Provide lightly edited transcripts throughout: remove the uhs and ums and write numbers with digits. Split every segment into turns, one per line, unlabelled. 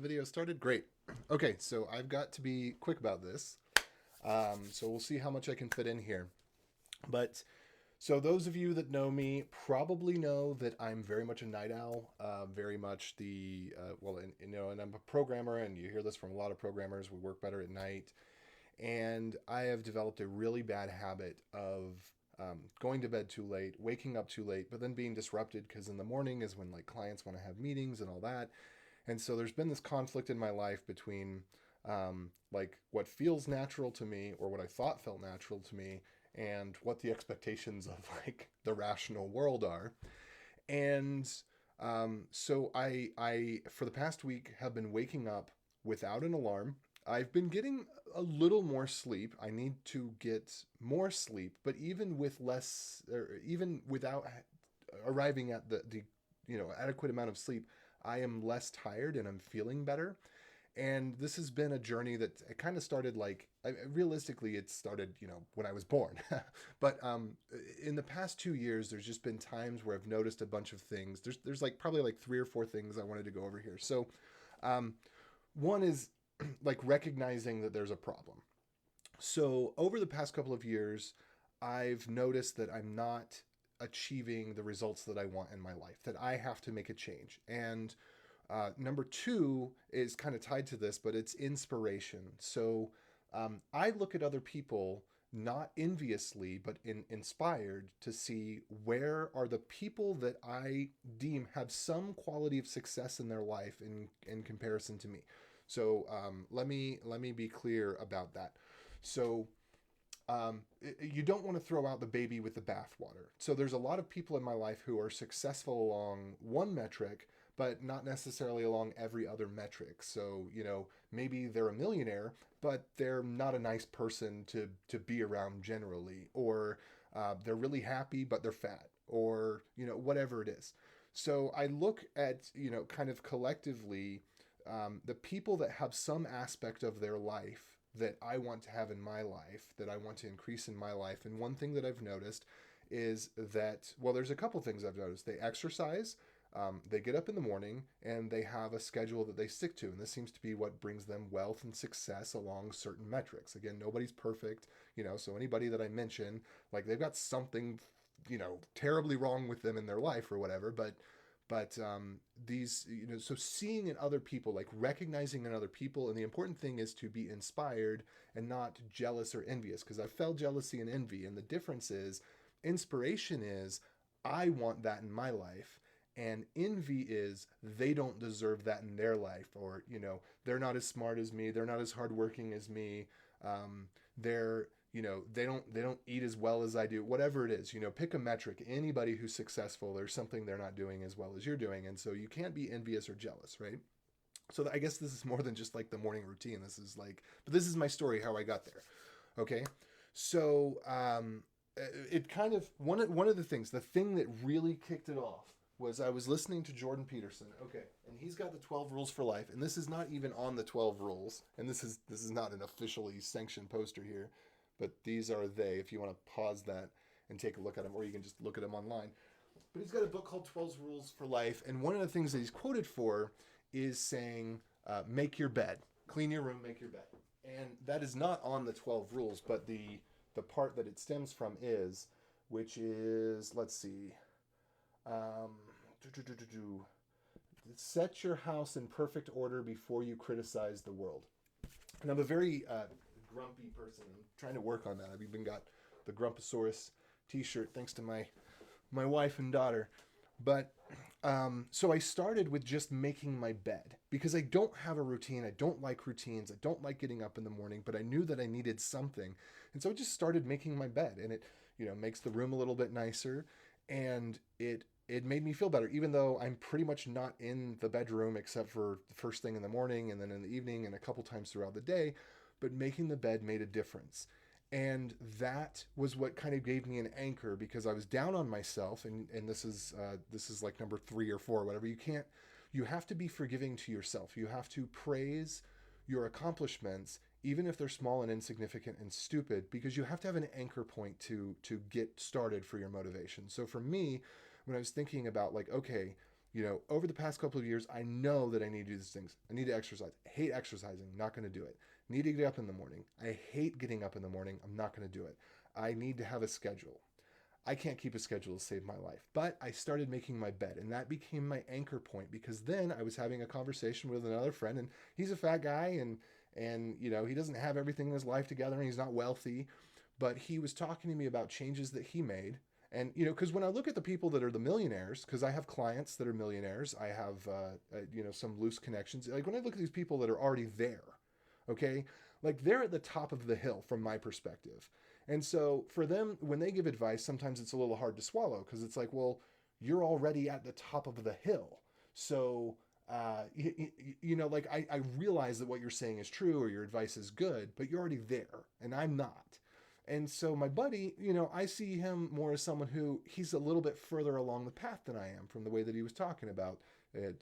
video started? Great. Okay, so I've got to be quick about this. So we'll see how much I can fit in here. But so those of you that know me probably know that I'm very much a night owl. Very much and I'm a programmer, and you hear this from a lot of programmers. We work better at night, and I have developed a really bad habit of going to bed too late, waking up too late, but then being disrupted because in the morning is when like clients want to have meetings and all that. And so there's been this conflict in my life between like what feels natural to me or what I thought felt natural to me and what the expectations of like the rational world are. And so I for the past week have been waking up without an alarm. I've been getting a little more sleep. I need to get more sleep, but even with less, or even without arriving at the adequate amount of sleep, I am less tired and I'm feeling better. And this has been a journey that it kind of started realistically it started when I was born. But in the past 2 years there's just been times where I've noticed a bunch of things. There's like probably like three or four things I wanted to go over here. So um, one is like recognizing that there's a problem. So over the past couple of years, I've noticed that I'm not achieving the results that I want in my life, that I have to make a change. And number two is kind of tied to this, but it's inspiration. So I look at other people not enviously, but inspired to see where are the people that I deem have some quality of success in their life in comparison to me. So let me be clear about that. So you don't want to throw out the baby with the bathwater. So there's a lot of people in my life who are successful along one metric, but not necessarily along every other metric. So maybe they're a millionaire, but they're not a nice person to be around generally, or they're really happy but they're fat, or whatever it is. So I look at kind of collectively the people that have some aspect of their life that I want to have in my life, that I want to increase in my life. And one thing that I've noticed is that, well, there's a couple things I've noticed. They exercise, they get up in the morning, and they have a schedule that they stick to. And this seems to be what brings them wealth and success along certain metrics. Again, nobody's perfect, so anybody that I mention, like they've got something, terribly wrong with them in their life or whatever, but these so seeing in other people, like recognizing in other people, and the important thing is to be inspired and not jealous or envious, because I felt jealousy and envy, and the difference is inspiration is I want that in my life, and envy is they don't deserve that in their life, or they're not as smart as me, they're not as hardworking as me, they're they don't eat as well as I do, whatever it is. Pick a metric. Anybody who's successful, there's something they're not doing as well as you're doing, and so you can't be envious or jealous, right? So I guess this is more than just like the morning routine. But this is my story how I got there. Okay. So it kind of one of the things, the thing that really kicked it off was I was listening to Jordan Peterson. Okay, and he's got the 12 rules for life, and this is not even on the 12 rules, and this is not an officially sanctioned poster here, but these are they. If you want to pause that and take a look at them, or you can just look at them online. But he's got a book called 12 Rules for Life, and one of the things that he's quoted for is saying, "Make your bed, clean your room, make your bed." And that is not on the 12 rules, but the part that it stems from is, which is, let's see, um, set your house in perfect order before you criticize the world. And I'm a very grumpy person. I'm trying to work on that. I've even got the Grumposaurus T-shirt thanks to my wife and daughter. But so I started with just making my bed because I don't have a routine. I don't like routines. I don't like getting up in the morning, but I knew that I needed something. And so I just started making my bed, and it, makes the room a little bit nicer, and it made me feel better, even though I'm pretty much not in the bedroom except for the first thing in the morning and then in the evening and a couple times throughout the day. But making the bed made a difference. And that was what kind of gave me an anchor, because I was down on myself, and this is like number 3 or 4, whatever. You have to be forgiving to yourself. You have to praise your accomplishments, even if they're small and insignificant and stupid, because you have to have an anchor point to get started for your motivation. So for me, when I was thinking about like, okay, over the past couple of years, I know that I need to do these things. I need to exercise. I hate exercising. Not going to do it. Need to get up in the morning. I hate getting up in the morning. I'm not going to do it. I need to have a schedule. I can't keep a schedule to save my life. But I started making my bed, and that became my anchor point, because then I was having a conversation with another friend, and he's a fat guy, and he doesn't have everything in his life together, and he's not wealthy, but he was talking to me about changes that he made. And because when I look at the people that are the millionaires, because I have clients that are millionaires, I have some loose connections. Like when I look at these people that are already there, okay, like they're at the top of the hill from my perspective. And so for them, when they give advice, sometimes it's a little hard to swallow, because it's like, well, you're already at the top of the hill. So, like I realize that what you're saying is true or your advice is good, but you're already there and I'm not. And so my buddy, I see him more as someone who he's a little bit further along the path than I am, from the way that he was talking about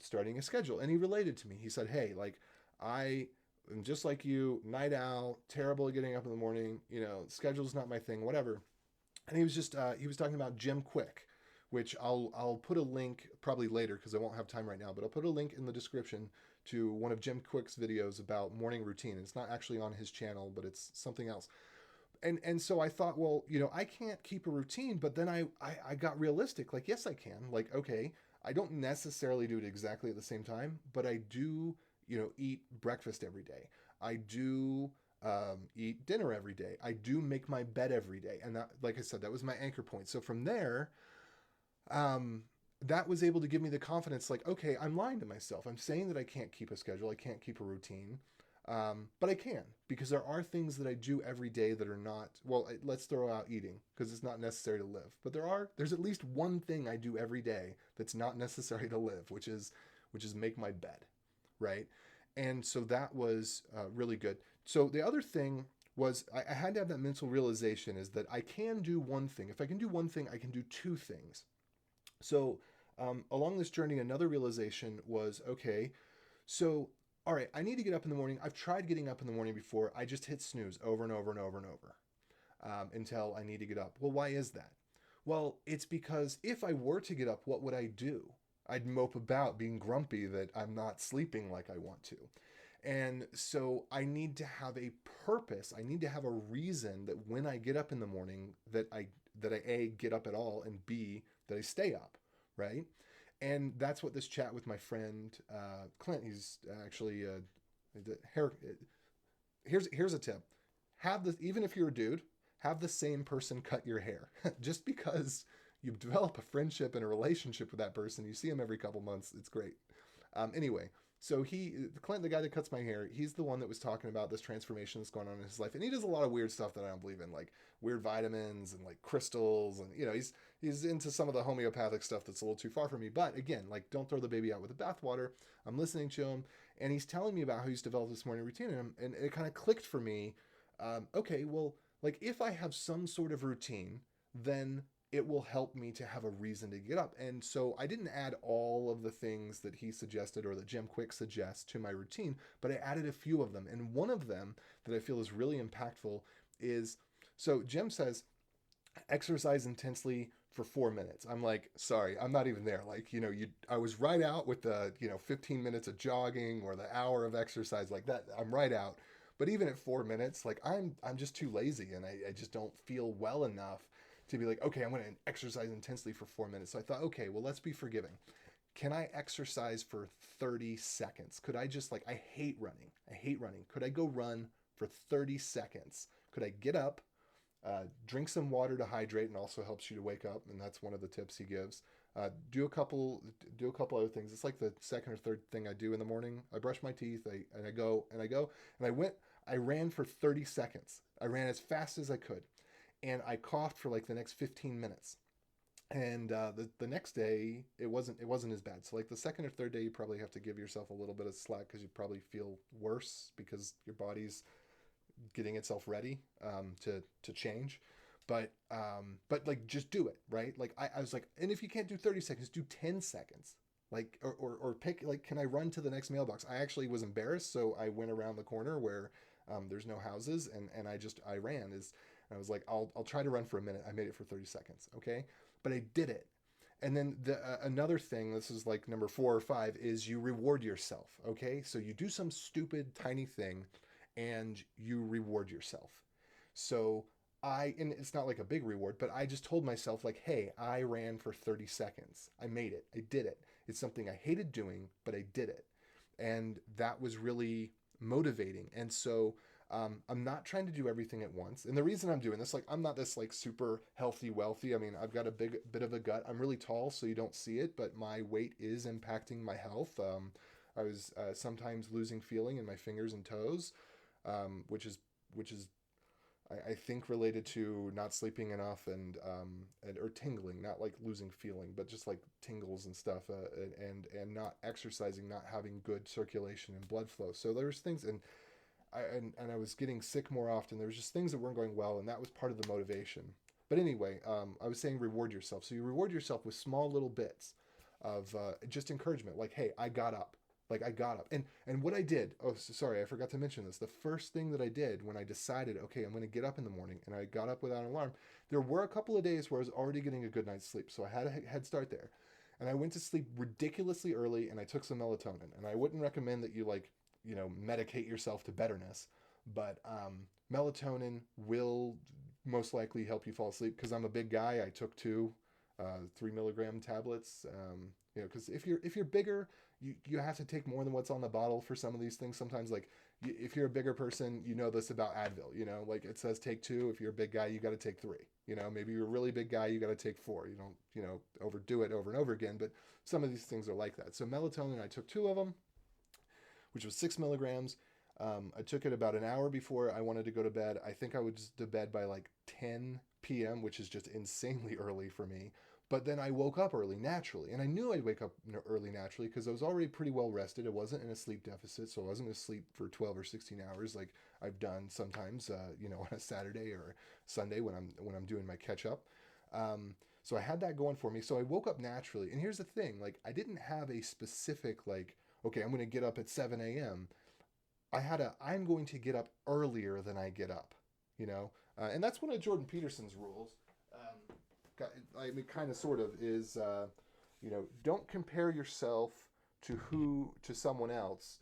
starting a schedule. And he related to me. He said, hey, like I am just like you, night owl, terrible at getting up in the morning, schedule's not my thing, whatever. And he was just, he was talking about Jim Quick, which I'll put a link probably later because I won't have time right now, but I'll put a link in the description to one of Jim Quick's videos about morning routine. It's not actually on his channel, but it's something else. And so I thought, well, I can't keep a routine, but then I got realistic. Like, yes, I can. Like, okay, I don't necessarily do it exactly at the same time, but I do, eat breakfast every day. I do eat dinner every day. I do make my bed every day. And that, like I said, that was my anchor point. So from there, um, that was able to give me the confidence, like, okay, I'm lying to myself. I'm saying that I can't keep a schedule. I can't keep a routine. But I can, because there are things that I do every day that are not, well, let's throw out eating because it's not necessary to live, but there's at least one thing I do every day that's not necessary to live, which is make my bed. Right. And so that was really good. So the other thing was I had to have that mental realization, is that I can do one thing. If I can do one thing, I can do two things. So along this journey, another realization was, okay, so all right, I need to get up in the morning. I've tried getting up in the morning before. I just hit snooze over and over and over and over until I need to get up. Well, why is that? Well, it's because if I were to get up, what would I do? I'd mope about being grumpy that I'm not sleeping like I want to. And so I need to have a purpose. I need to have a reason that when I get up in the morning, that I A, get up at all, and B, that I stay up, right? And that's what this chat with my friend Clint. He's actually hair. Here's a tip: have this, even if you're a dude, have the same person cut your hair. Just because you develop a friendship and a relationship with that person, you see him every couple months. It's great. Anyway, so Clint, the guy that cuts my hair, he's the one that was talking about this transformation that's going on in his life, and he does a lot of weird stuff that I don't believe in, like weird vitamins and like crystals, and he's into some of the homeopathic stuff that's a little too far for me. But again, like, don't throw the baby out with the bathwater. I'm listening to him, and he's telling me about how he's developed this morning routine, and it kind of clicked for me. Okay, well, like if I have some sort of routine, then it will help me to have a reason to get up. And so I didn't add all of the things that he suggested or that Jim Quick suggests to my routine, but I added a few of them. And one of them that I feel is really impactful is, so Jim says, exercise intensely for 4 minutes. I'm like, sorry, I'm not even there. Like, I was right out with the, 15 minutes of jogging or the hour of exercise like that. I'm right out. But even at 4 minutes, like I'm just too lazy, and I just don't feel well enough to be like, okay, I'm going to exercise intensely for 4 minutes. So I thought, okay, well, let's be forgiving. Can I exercise for 30 seconds? Could I just, like, I hate running. I hate running. Could I go run for 30 seconds? Could I get up, drink some water to hydrate, and also helps you to wake up, and that's one of the tips he gives. Do a couple other things. It's like the second or third thing I do in the morning. I brush my teeth, I ran for 30 seconds. I ran as fast as I could, and I coughed for like the next 15 minutes. And the next day it wasn't as bad. So like the second or third day, you probably have to give yourself a little bit of slack because you probably feel worse because your body's getting itself ready to change. But like, just do it, right? Like I was like, and if you can't do 30 seconds, do 10 seconds. Like, or pick, like, can I run to the next mailbox? I actually was embarrassed, so I went around the corner where there's no houses, and I ran. I was like, I'll try to run for a minute. I made it for 30 seconds, okay? But I did it. And then another thing, this is like number 4 or 5, is you reward yourself. Okay, so you do some stupid tiny thing, and you reward yourself. So and it's not like a big reward, but I just told myself like, hey, I ran for 30 seconds. I made it. I did it. It's something I hated doing, but I did it, and that was really motivating. And so I'm not trying to do everything at once. And the reason I'm doing this, like, I'm not this like super healthy, wealthy. I mean, I've got a big bit of a gut. I'm really tall, so you don't see it, but my weight is impacting my health. I was sometimes losing feeling in my fingers and toes, which is I think related to not sleeping enough and or tingling, not like losing feeling, but just like tingles and stuff, and not exercising, not having good circulation and blood flow. So there's things, and I was getting sick more often. There was just things that weren't going well, and that was part of the motivation. But anyway, I was saying reward yourself. So you reward yourself with small little bits of just encouragement, like, hey, I got up. Like, I got up, and what I did. Oh, sorry, I forgot to mention this. The first thing that I did when I decided, okay, I'm going to get up in the morning, and I got up without an alarm. There were a couple of days where I was already getting a good night's sleep, so I had a head start there, and I went to sleep ridiculously early, and I took some melatonin. And I wouldn't recommend that you like, medicate yourself to betterness, but melatonin will most likely help you fall asleep. Because I'm a big guy, I took two 3 milligram tablets. Because if you're bigger, you have to take more than what's on the bottle for some of these things. Sometimes, like, if you're a bigger person, you know this about Advil. Like, it says take two. If you're a big guy, you got to take three. Maybe you're a really big guy, you got to take four. You don't overdo it over and over again. But some of these things are like that. So melatonin, I took two of them, which was 6 milligrams. I took it about an hour before I wanted to go to bed. I think I was to bed by like 10 p.m., which is just insanely early for me. But then I woke up early naturally, and I knew I'd wake up early naturally because I was already pretty well rested. I wasn't in a sleep deficit, so I wasn't asleep for 12 or 16 hours like I've done sometimes, on a Saturday or Sunday when I'm doing my catch up. So I had that going for me. So I woke up naturally, and here's the thing: like, I didn't have a specific like, okay, I'm going to get up at 7 a.m. I'm going to get up earlier than I get up, and that's one of Jordan Peterson's rules. I mean, kind of, sort of, is, don't compare yourself to someone else.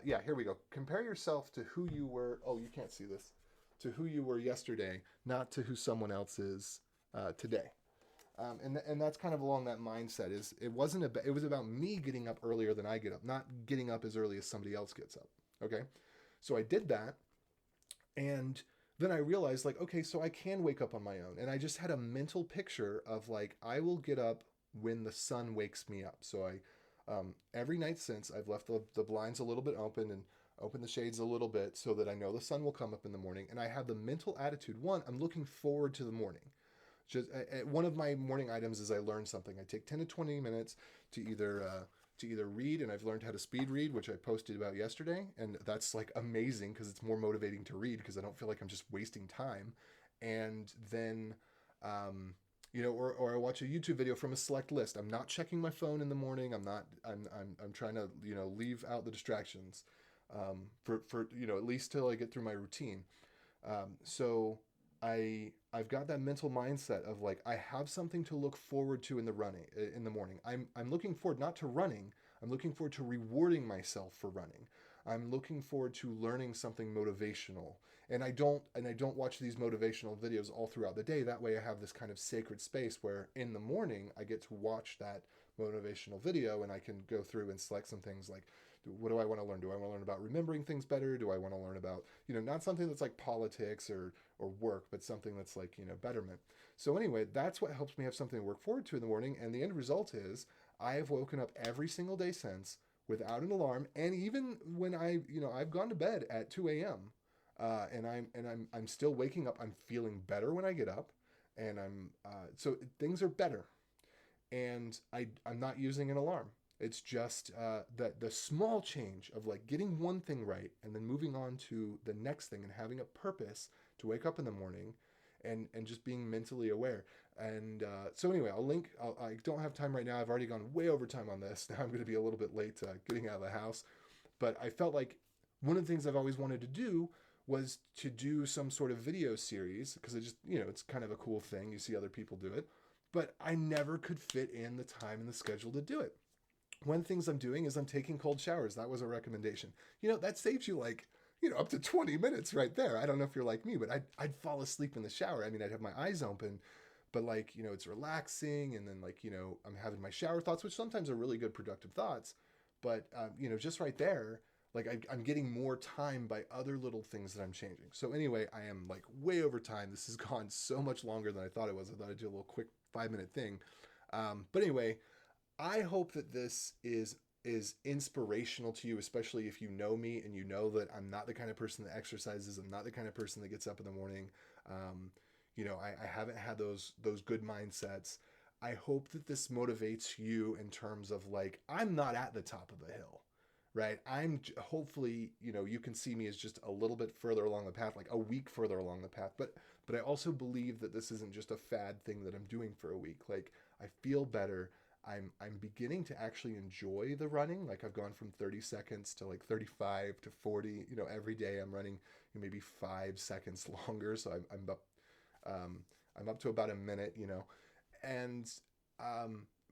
Yeah, here we go. Compare yourself to who you were. Oh, you can't see this. To who you were yesterday, not to who someone else is today. And that's kind of along that mindset. It was about me getting up earlier than I get up, not getting up as early as somebody else gets up. Okay, so I did that, and then I realized, like, okay, so I can wake up on my own. And I just had a mental picture of, like, I will get up when the sun wakes me up. So every night since, I've left the blinds a little bit open and open the shades a little bit so that I know the sun will come up in the morning. And I have the mental attitude, one, I'm looking forward to the morning. Just one of my morning items is I learn something. I take 10 to 20 minutes to either read, and I've learned how to speed read, which I posted about yesterday, and that's like amazing because it's more motivating to read because I don't feel like I'm just wasting time. And then or I watch a YouTube video from a select list. I'm not checking my phone in the morning. I'm trying to leave out the distractions for at least till I get through my routine. So I've got that mental mindset of, like, I have something to look forward to in the morning. I'm looking forward not to running. I'm looking forward to rewarding myself for running. I'm looking forward to learning something motivational. And I don't watch these motivational videos all throughout the day. That way I have this kind of sacred space where in the morning I get to watch that motivational video, and I can go through and select some things like, what do I want to learn? Do I want to learn about remembering things better? Do I want to learn about, not something that's like politics or work, but something that's like, betterment. So anyway, that's what helps me have something to work forward to in the morning. And the end result is I have woken up every single day since without an alarm. And even when I've gone to bed at 2 a.m. And I'm still waking up. I'm feeling better when I get up, and so things are better. And I'm not using an alarm. It's just that the small change of, like, getting one thing right and then moving on to the next thing and having a purpose to wake up in the morning, and just being mentally aware. And so anyway, I don't have time right now. I've already gone way over time on this. Now I'm going to be a little bit late getting out of the house. But I felt like one of the things I've always wanted to do was to do some sort of video series, because it's kind of a cool thing. You see other people do it. but I never could fit in the time in the schedule to do it. One of the things I'm doing is I'm taking cold showers. That was a recommendation. That saves you like, up to 20 minutes right there. I don't know if you're like me, but I'd fall asleep in the shower. I mean, I'd have my eyes open, but like, it's relaxing. And then like, I'm having my shower thoughts, which sometimes are really good productive thoughts. But, just right there, like I'm getting more time by other little things that I'm changing. So anyway, I am like way over time. This has gone so much longer than I thought it was. I thought I'd do a little quick 5-minute thing. But anyway, I hope that this is inspirational to you, especially if you know me and you know that I'm not the kind of person that exercises. I'm not the kind of person that gets up in the morning. I haven't had those good mindsets. I hope that this motivates you in terms of like, I'm not at the top of the hill, right? I'm hopefully, you can see me as just a little bit further along the path, like a week further along the path. But I also believe that this isn't just a fad thing that I'm doing for a week. Like I feel better. I'm beginning to actually enjoy the running. Like I've gone from 30 seconds to like 35 to 40. Every day I'm running maybe 5 seconds longer. So I'm up to about a minute. And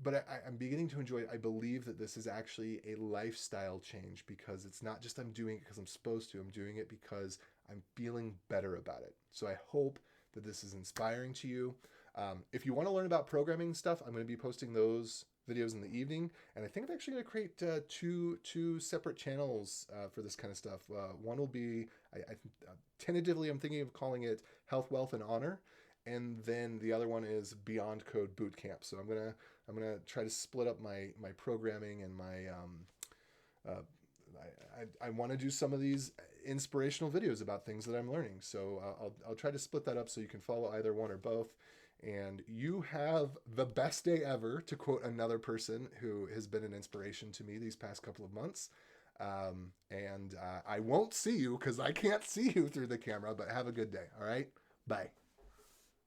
but I'm beginning to enjoy it. I believe that this is actually a lifestyle change because it's not just I'm doing it because I'm supposed to. I'm doing it because I'm feeling better about it. So I hope that this is inspiring to you. If you want to learn about programming stuff, I'm going to be posting those videos in the evening, and I think I'm actually going to create two separate channels for this kind of stuff. One will be, tentatively, I'm thinking of calling it Health, Wealth, and Honor, and then the other one is Beyond Code Bootcamp. So I'm gonna try to split up my programming and my I want to do some of these inspirational videos about things that I'm learning. So I'll try to split that up so you can follow either one or both. And you have the best day ever, to quote another person who has been an inspiration to me these past couple of months. And I won't see you because I can't see you through the camera, but have a good day. All right. Bye.